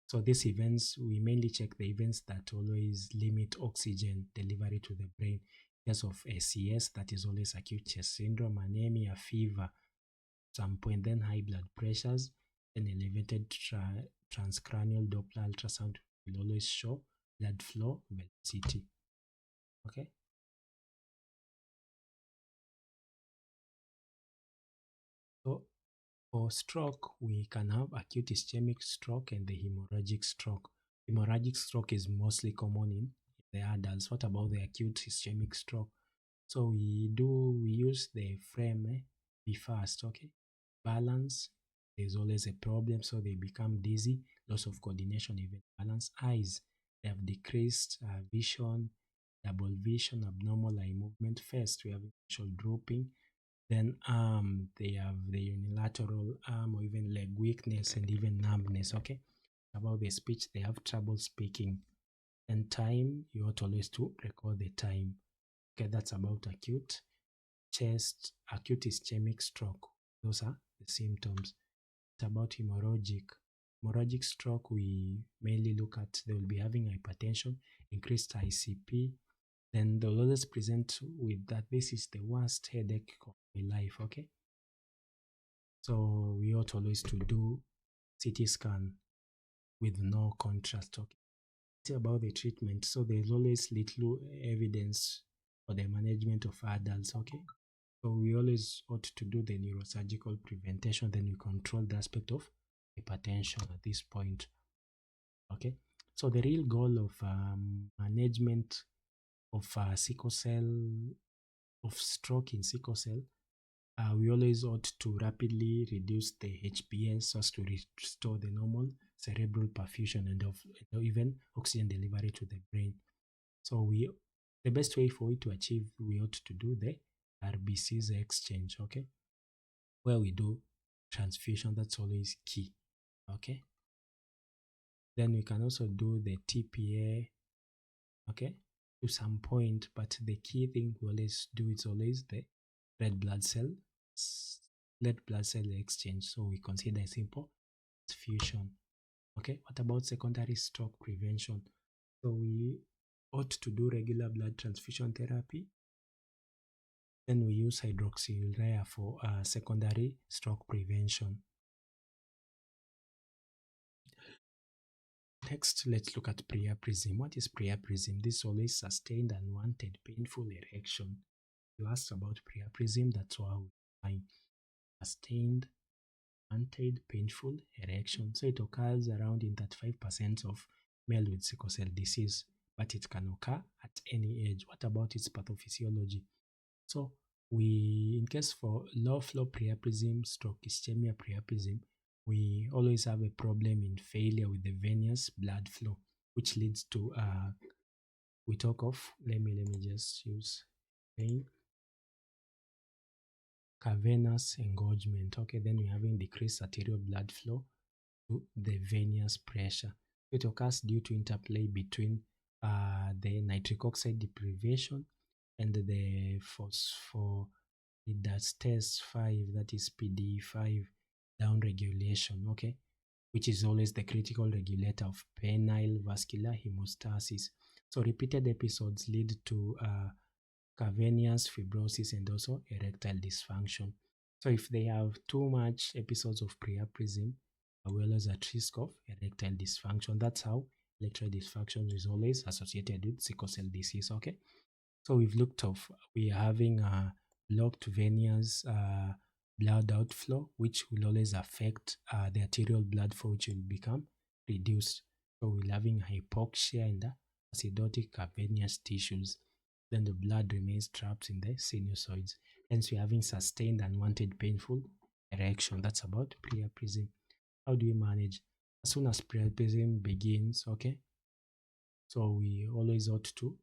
Speaker 1: So these events, we mainly check the events that always limit oxygen delivery to the brain. In case of ACS, that is always acute chest syndrome, anemia, fever, some point, then high blood pressures, then elevated transcranial Doppler ultrasound will always show blood flow velocity, okay? So for stroke, we can have acute ischemic stroke and the hemorrhagic stroke. Hemorrhagic stroke is mostly common in the adults. What about the acute ischemic stroke? So we use the frame be fast, okay? Balance, there's always a problem, so they become dizzy, loss of coordination, even balance. Eyes, they have decreased vision, double vision, abnormal eye movement. First, we have visual drooping. Then they have the unilateral arm or even leg weakness and even numbness, okay? About the speech, they have trouble speaking. And time, you ought always to record the time. Okay, that's about acute chest, acute ischemic stroke. Those are the symptoms. It's about hemorrhagic. Hemorrhagic stroke, we mainly look at, they will be having hypertension, increased ICP, then they'll always present with that this is the worst headache of my life, okay? So we ought always to do CT scan with no contrast, okay? It's about the treatment. So there's always little evidence for the management of adults, okay? So we always ought to do the neurosurgical prevention, then we control the aspect of hypertension at this point, okay? So the real goal of management of sickle cell, of stroke in sickle cell, we always ought to rapidly reduce the HBS so as to restore the normal cerebral perfusion and even oxygen delivery to the brain. So the best way for it to achieve, we ought to do the RBCs exchange, okay? Where we do transfusion, that's always key, okay? Then we can also do the TPA, okay, to some point, but the key thing we always do is always the red blood cell exchange. So we consider a simple transfusion. Okay, what about secondary stroke prevention? So we ought to do regular blood transfusion therapy. Then we use Hydroxyurea for secondary stroke prevention. Next, let's look at Priapism. What is Priapism? This is always sustained, unwanted, painful erection. You asked about Priapism, that's why we find sustained, unwanted, painful erection. So it occurs around in 35% of male with sickle cell disease, but it can occur at any age. What about its pathophysiology? So in case for low flow priapism stroke ischemia priapism, we always have a problem in failure with the venous blood flow, which leads to we talk of, let me just use vein, cavernous engorgement. Okay, then we're having decreased arterial blood flow to the venous pressure. It occurs due to interplay between the nitric oxide deprivation and the phosphodiesterase 5, that is PDE5 down regulation, okay, which is always the critical regulator of penile vascular hemostasis. So repeated episodes lead to cavernous fibrosis, and also erectile dysfunction. So if they have too much episodes of priapism, well as at risk of erectile dysfunction. That's how erectile dysfunction is always associated with sickle cell disease. Okay, so we've looked of we are having a blocked venous blood outflow, which will always affect the arterial blood flow, which will become reduced. So we're having hypoxia in the acidotic cavernous tissues. Then the blood remains trapped in the sinusoids. Hence, we're having sustained unwanted painful erection. That's about priapism. How do we manage? As soon as priapism begins, okay, so we always ought to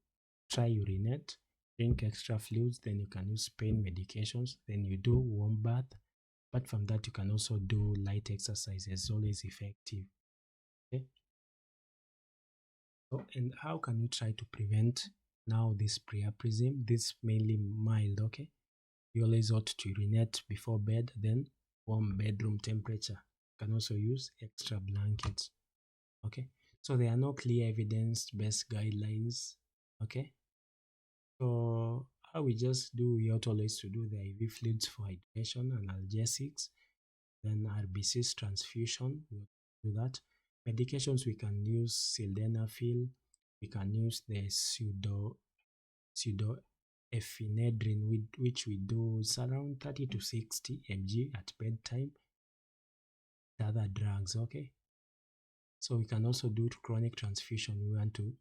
Speaker 1: try urinate, drink extra fluids, then you can use pain medications, then you do warm bath. Apart from that, you can also do light exercise. It's always effective. Okay. So, and how can you try to prevent now this priapism? This mainly mild, okay? You always ought to urinate before bed, then warm bedroom temperature. You can also use extra blankets. Okay, so there are no clear evidence-based guidelines. Okay, so how we just do, we ought always to do the IV fluids for hydration, analgesics, then RBCs transfusion. We do that. Medications we can use sildenafil. We can use the pseudoephedrine, which we do around 30 to 60 mg at bedtime. The other drugs, okay. So we can also do chronic transfusion. We want to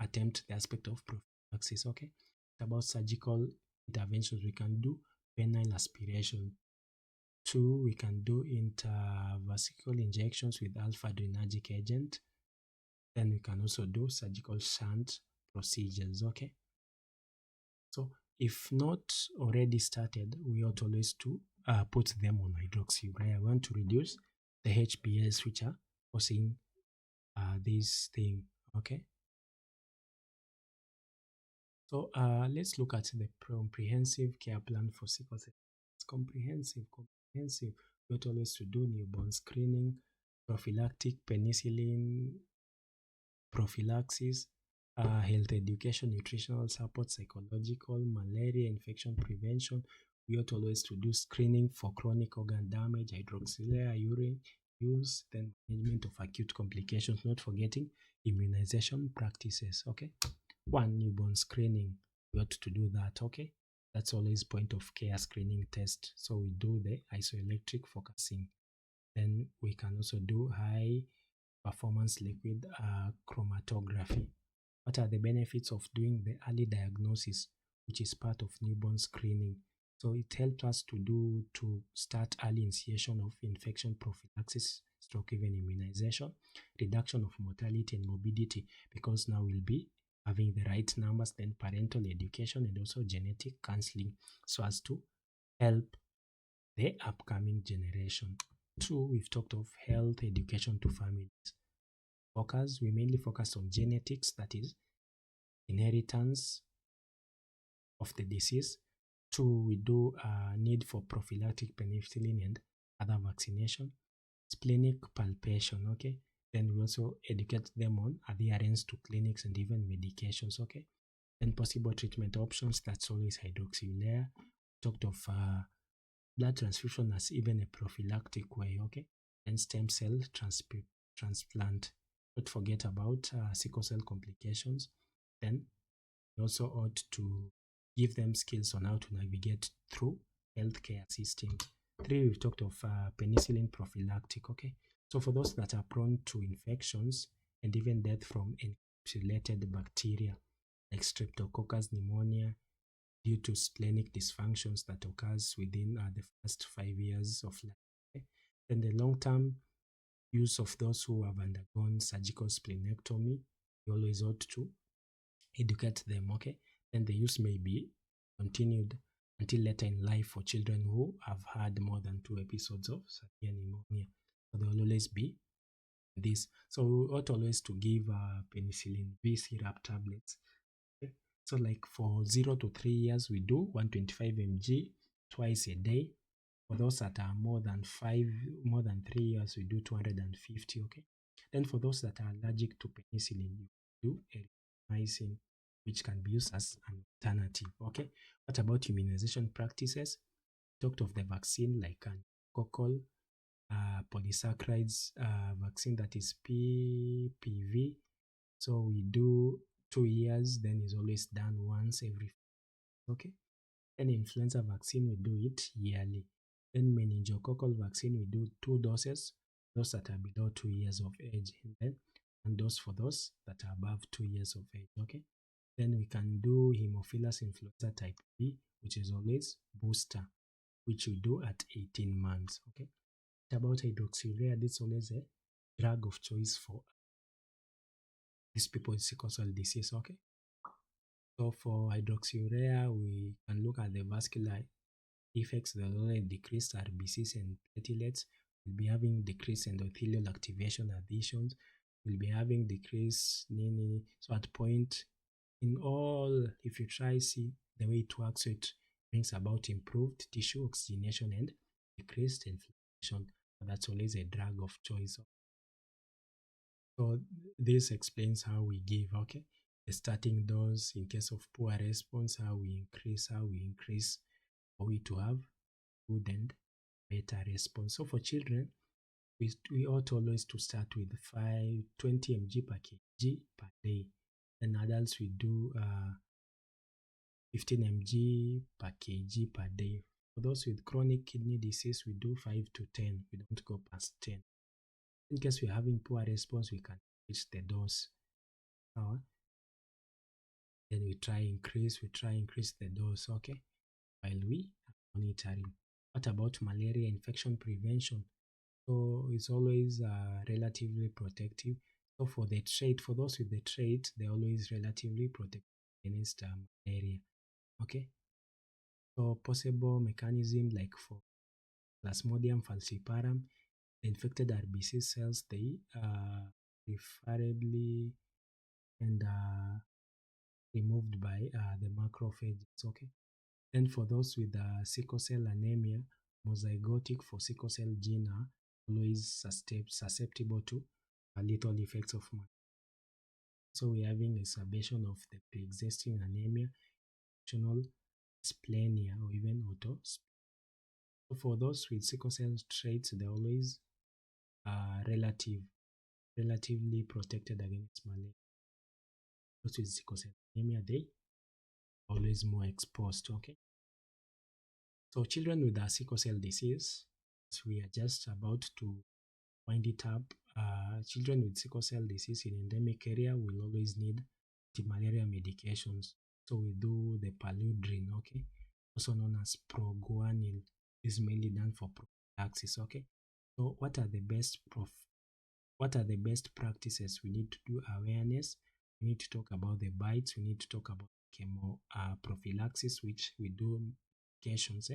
Speaker 1: attempt the aspect of prophylaxis, okay. It's about surgical interventions. We can do penile aspiration. 2, we can do intravesical injections with alpha-adrenergic agent. Then we can also do surgical shunt procedures, okay. So if not already started, we ought always to put them on hydroxyurea. We want to reduce the HPS which are causing this thing, okay. So let's look at the comprehensive care plan for sickle cell. It's comprehensive. We ought always to do newborn screening, prophylactic penicillin prophylaxis, health education, nutritional support, psychological, malaria, infection prevention. We ought always to do screening for chronic organ damage, hydroxyurea, urine use, then management of acute complications, not forgetting immunization practices, okay. 1, newborn screening. We ought to do that, okay. That's always point of care screening test. So we do the isoelectric focusing. Then we can also do high performance liquid chromatography. What are the benefits of doing the early diagnosis, which is part of newborn screening? So it helps us to start early initiation of infection prophylaxis, stroke even immunization, reduction of mortality and morbidity, because now we'll be having the right numbers, then parental education and also genetic counseling, so as to help the upcoming generation. 2, we've talked of health education to families. We mainly focus on genetics, that is inheritance of the disease. 2, we do need for prophylactic penicillin and other vaccination. Splenic palpation, okay. Then we also educate them on adherence to clinics and even medications, okay. Then possible treatment options, that's always hydroxyurea. Talked of blood transfusion as even a prophylactic way, okay. And stem cell transplant. Don't forget about sickle cell complications. Then we also ought to give them skills on how to navigate through healthcare systems. 3, we've talked of penicillin prophylactic, okay. So for those that are prone to infections and even death from encapsulated bacteria like streptococcus pneumonia due to splenic dysfunctions that occurs within the first 5 years of life. Okay? Then the long-term use of those who have undergone surgical splenectomy, we always ought to educate them, okay. Then the use may be continued until later in life for children who have had more than 2 episodes of severe pneumonia. So there will always be this. So we ought always to give penicillin B syrup tablets. Okay? So like for 0 to 3 years, we do 125 mg twice a day. For those that are more than 3 years, we do 250, okay. Then for those that are allergic to penicillin, you do erythromycin. which can be used as an alternative. Okay, what about immunization practices? Talked of the vaccine like coccal, polysaccharides vaccine, that is PPV. So we do 2 years, then is always done once every. Okay. Then influenza vaccine, we do it yearly. Then meningococcal vaccine, we do 2 doses, those that are below 2 years of age, and then one dose for those that are above 2 years of age. Okay. Then we can do Haemophilus influenza type B, which is always booster, which we do at 18 months. Okay. What about hydroxyurea? This is always a drug of choice for these people with sickle cell disease. Okay. So for hydroxyurea, we can look at the vascular effects. That only decreased RBCs and platelets. We'll be having decreased endothelial activation adhesions. We'll be having decreased nini. So at point in all, if you try see the way it works, it brings about improved tissue oxygenation and decreased inflammation. That's always a drug of choice. So this explains how we give, okay, the starting dose in case of poor response, how we increase for we to have good and better response. So for children, we ought always to start with 20 mg per kg per day. And adults, we do 15 mg per kg per day. For those with chronic kidney disease, we do 5 to 10. We don't go past 10. In case we're having poor response, we can reach the dose. Then we try increase the dose, okay, while we are monitoring. What about malaria infection prevention? So it's always relatively protective. So for the trait, for those with the trait, they're always relatively protected against malaria. Okay. So possible mechanism like for Plasmodium falciparum, the infected RBC cells, they preferably and removed by the macrophages. Okay. Then for those with sickle cell anemia, monozygotic for sickle cell gene are always susceptible to lethal effects of malaria. So we're having exacerbation of the pre-existing anemia, functional splenia, or even autosplenea. So for those with sickle cell traits, they're always relatively protected against malaria. Those with sickle cell anemia, they always more exposed. Okay. So children with sickle cell disease, so we are just about to wind it up. Children with sickle cell disease in endemic area will always need anti-malaria medications. So we do the paludrin, okay, also known as proguanil. This is mainly done for prophylaxis. Okay. So what are the best practices? We need to do awareness. We need to talk about the bites. We need to talk about chemo prophylaxis, which we do medications,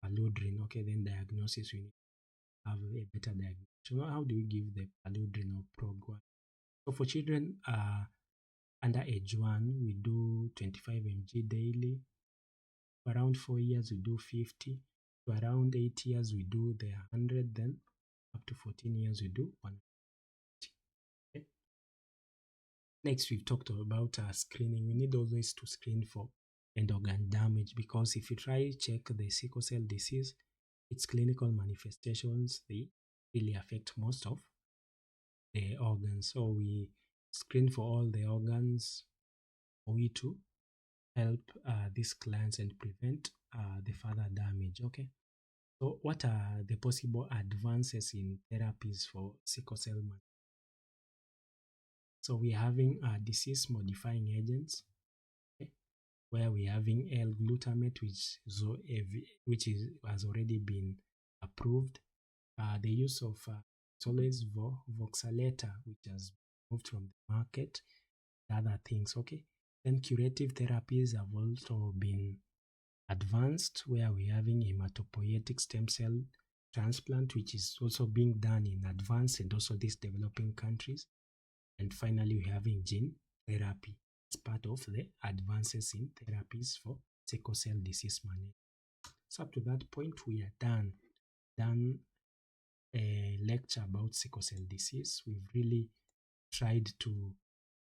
Speaker 1: paludrin. Okay, then diagnosis. We need to have a better diagnosis. So how do we give the paludrin or proguanil? So for children under age 1, we do 25 mg daily. Around 4 years, we do 50. To around 8 years, we do the 100. Then up to 14 years, we do 150. Okay. Next, we've talked about screening. We need always to screen for end organ damage, because if you try check the sickle cell disease, its clinical manifestations, they really affect most of the organs. So we screen for all the organs for we to help these clients and prevent the further damage. Okay. So what are the possible advances in therapies for sickle cell management? So we're having disease modifying agents, okay, where we're having L-glutamate, which has already been approved. The use of it's always voxalate, which has moved from the market, other things. Okay. Then curative therapies have also been advanced, where we're having hematopoietic stem cell transplant, which is also being done in advanced and also these developing countries. And finally, we're having gene therapy as part of the advances in therapies for sickle cell disease management. So up to that point, we are done a lecture about sickle cell disease. We've really tried to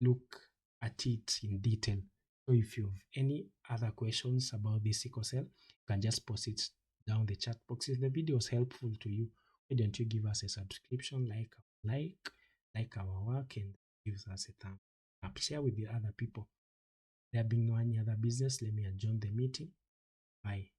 Speaker 1: look at it in detail. So if you have any other questions about this sickle cell, you can just post it down the chat box. If the video is helpful to you, why don't you give us a subscription, like our work, and give us a thumb up. Share with the other people. There being no any other business, let me adjourn the meeting. Bye.